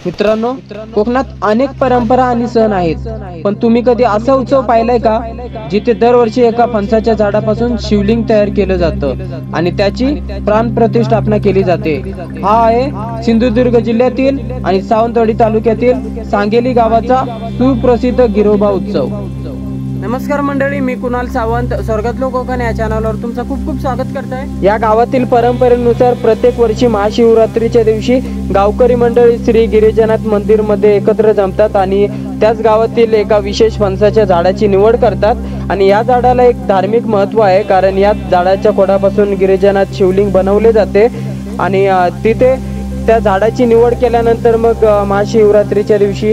मित्रांनो, कोकणात अनेक परंपरा आणि सण आहेत, पण तुम्ही कधी असा उत्सव पाहिलाय का जिथे दरवर्षी एका फणसाच्या झाडापासून शिवलिंग तयार केलं जातं आणि त्याची प्राण प्रतिष्ठापना केली जाते। हा आहे सिंधुदुर्ग जिल्ह्यातील आणि सावंतवाडी तालुक्यातील सांगेली गावाचा सुप्रसिद्ध गिरोबा उत्सव। नमस्कार मंडळी, मी कुणाल सावंत स्वर्गातलो कोकण या चॅनलवर तुमचं खूप खूप स्वागत करताय। या गावातील परंपरेनुसार प्रत्येक वर्षी महाशिवरात्रीच्या दिवशी गावकरी मंडळी श्री गिरिजानाथ मंदिर मध्ये एकत्र जमतात आणि त्याच गावातील एका विशेष फणसाच्या झाडाची निवड करतात। आणि या झाडाला एक धार्मिक महत्त्व आहे, कारण या झाडाच्या खोडापासून गिरिजानाथ शिवलिंग बनवले जाते आणि तिथे त्या झाडाची निवड केल्यानंतर मग महाशिवरात्रीच्या दिवशी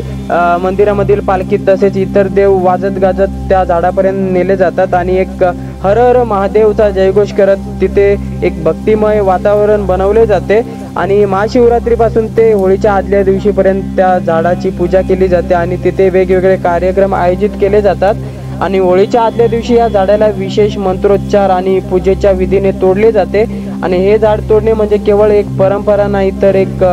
मंदिरामधील पालखी तसेच इतर देव वाजत गाजत त्या झाडापर्यंत नेले जातात आणि एक हर हर महादेवचा जयघोष करत तिथे एक भक्तिमय वातावरण बनवले जाते। आणि महाशिवरात्रीपासून ते होळीच्या आदल्या दिवशीपर्यंत त्या झाडाची पूजा केली जाते आणि तिथे वेगवेगळे कार्यक्रम आयोजित केले जातात। आणि होळीच्या आदल्या दिवशी या झाडाला विशेष मंत्रोच्चार आणि पूजेच्या विधीने तोडले जाते। आणि हे झाड तोडणे म्हणजे केवळ एक परंपरा नाही, तर एक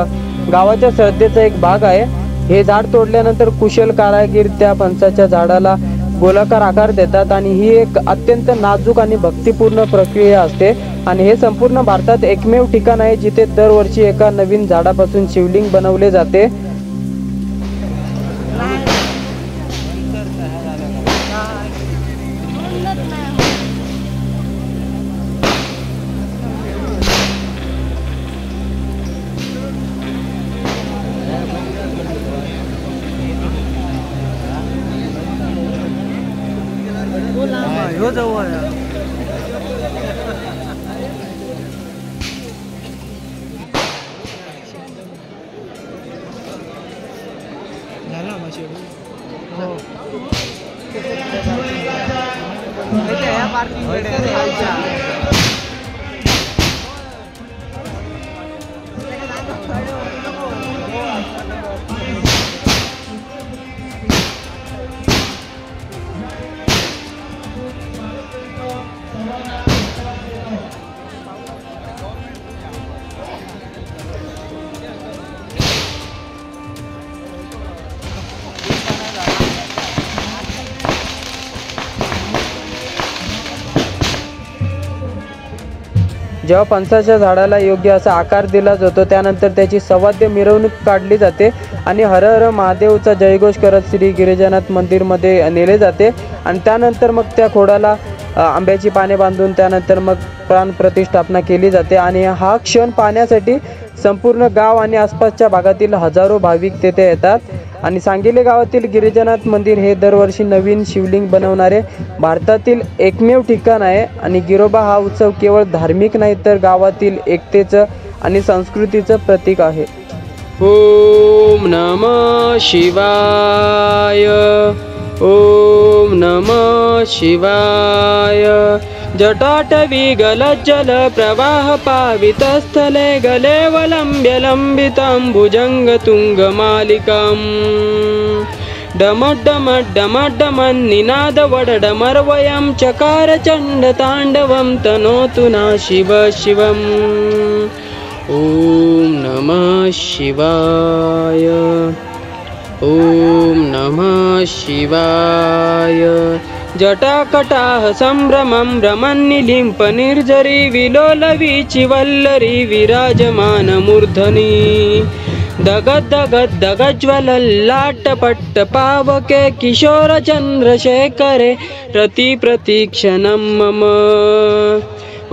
गावाच्या श्रद्धेचा एक भाग आहे। हे झाड तोडल्यानंतर कुशल कारागीर त्या फणसाच्या झाडाला गोलाकार आकार देतात आणि ही एक अत्यंत नाजूक आणि भक्तिपूर्ण प्रक्रिया असते। आणि हे संपूर्ण भारतात एकमेव ठिकाण आहे जिथे दरवर्षी एका नवीन झाडापासून शिवलिंग बनवले जाते। जेव्हा फणसाच्या झाडाला योग्य असा आकार दिला जातो त्यानंतर त्याची सवाद्य मिरवणूक काढली जाते आणि हर हर महादेवचा जयघोष करत श्री गिरिजानाथ मंदिरमध्ये नेले जाते। आणि त्यानंतर मग त्या खोडाला आंब्याची पाने बांधून त्यानंतर मग प्राण प्रतिष्ठापना केली जाते। आणि हा क्षण पाहण्यासाठी संपूर्ण गाव आणि आसपासच्या भागातील हजारो भाविक तेथे येतात। आणि सांगेली गावातील गिरिजानाथ मंदिर हे दरवर्षी नवीन शिवलिंग बनवणारे भारतातील एकमेव ठिकाण आहे। आणि गिरोबा हा उत्सव केवळ धार्मिक नाही, तर गावातील एकतेचं आणि संस्कृतीचं प्रतीक आहे। ओम नमः शिवाय, ओम नमः शिवाय। जटाटवी गलज्जल प्रवाह पावितस्थले गलेवलम्ब्य लम्बिताम्बुजंग तुंगमालिकाम् डमड्डमड्डमड्डमन्निनाद वडडमर्वयं चकार चण्डताण्डवं तनोतु नः शिव शिवम्। ओम नमः शिवाय, ओम नमः शिवाय। जटाकटाह संभ्रमं रमन्निलिम्प निर्जरी विलोलवीचि वल्लरी विराजमान मूर्धनि दगज्ज्वलल्लाटपट्ट पावके किशोर चन्द्रशेखरे प्रतिक्षणं मम।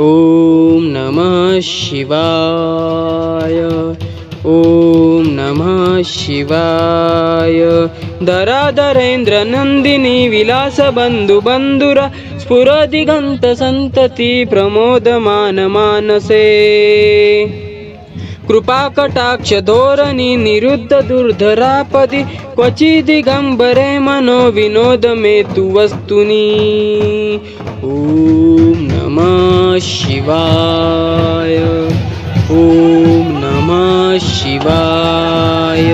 ओम नमः शिवाय, ओम नमः शिवाय। दरादरेन्द्र नंदिनी विलास बंधु बंधुर स्फुर दिगंत संतति प्रमोदमान मानसे कृपा कटाक्ष धोरणी निरुद्ध दुर्धरापदी क्वचि दिगंबरे मनो विनोद मे तु वस्तुनि। ओम नमः शिवाय, ओम नमः शिवाय।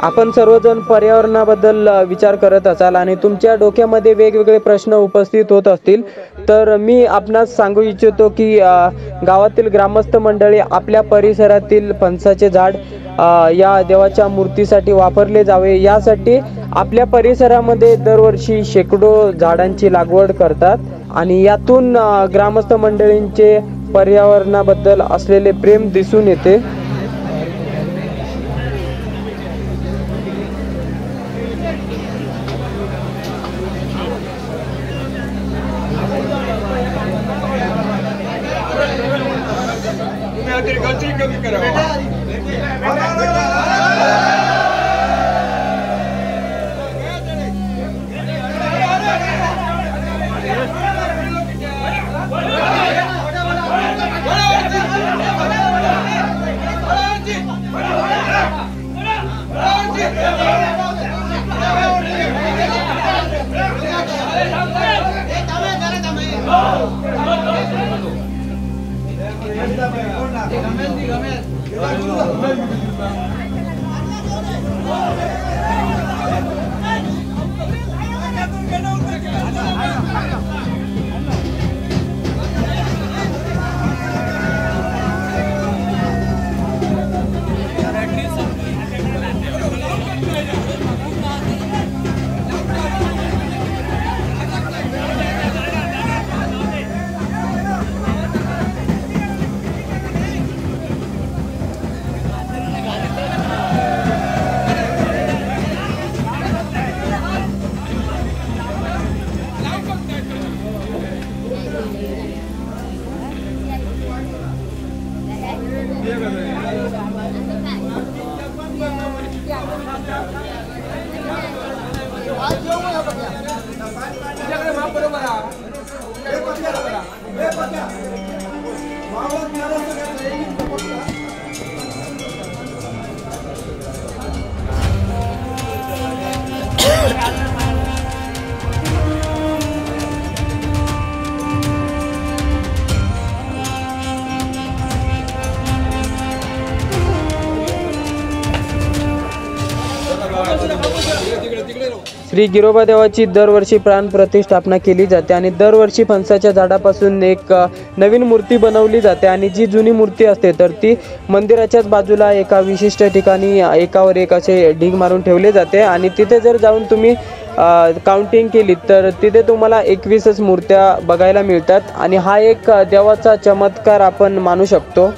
आपण सर्वजण पर्यावरणाबद्दल विचार करत असाल आणि तुमच्या डोक्यामध्ये वेगवेगळे प्रश्न उपस्थित होत असतील, तर मी आपणास सांगू इच्छितो की गावातील ग्रामस्थ मंडळी आपल्या परिसरातील फणसाचे झाड या देवाच्या मूर्तीसाठी वापरले जावे यासाठी आपल्या परिसरामध्ये दरवर्षी शेकडो झाडांची लागवड करतात आणि यातून ग्रामस्थ मंडळींचे पर्यावरणाबद्दल असलेले प्रेम दिसून येते। श्री गिरोबा देवाची दरवर्षी प्राण प्रतिष्ठापना केली जाते आणि दरवर्षी फणसाच्या झाडापासून एक नवीन मूर्ती बनवली जाते आणि जी जुनी मूर्ती असते तर ती मंदिराच्याच बाजूला एका विशिष्ट ठिकाणी एकावर एक असे ढीग मारून ठेवले जाते आणि तिथे जर जाऊन तुम्ही काउंटिंग केली तर तिथे तुम्हाला 21च मूर्त्या बघायला मिळतात आणि हा एक देवाचा चमत्कार आपण मानू शकतो।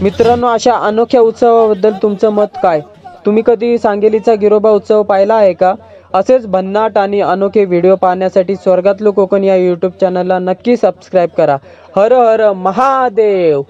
मित्रांनो, अशा अनोख्या उत्सवाबद्दल तुमचं मत काय? तुम्ही कधी सांगलीचा गिरोबा उत्सव पाहिला आहे का? असेच भन्नाट आणि अनोखे व्हिडिओ पाहण्यासाठी स्वर्गातलं कोकण या यूट्यूब चॅनलला नक्की सबस्क्राईब करा। हर हर महादेव।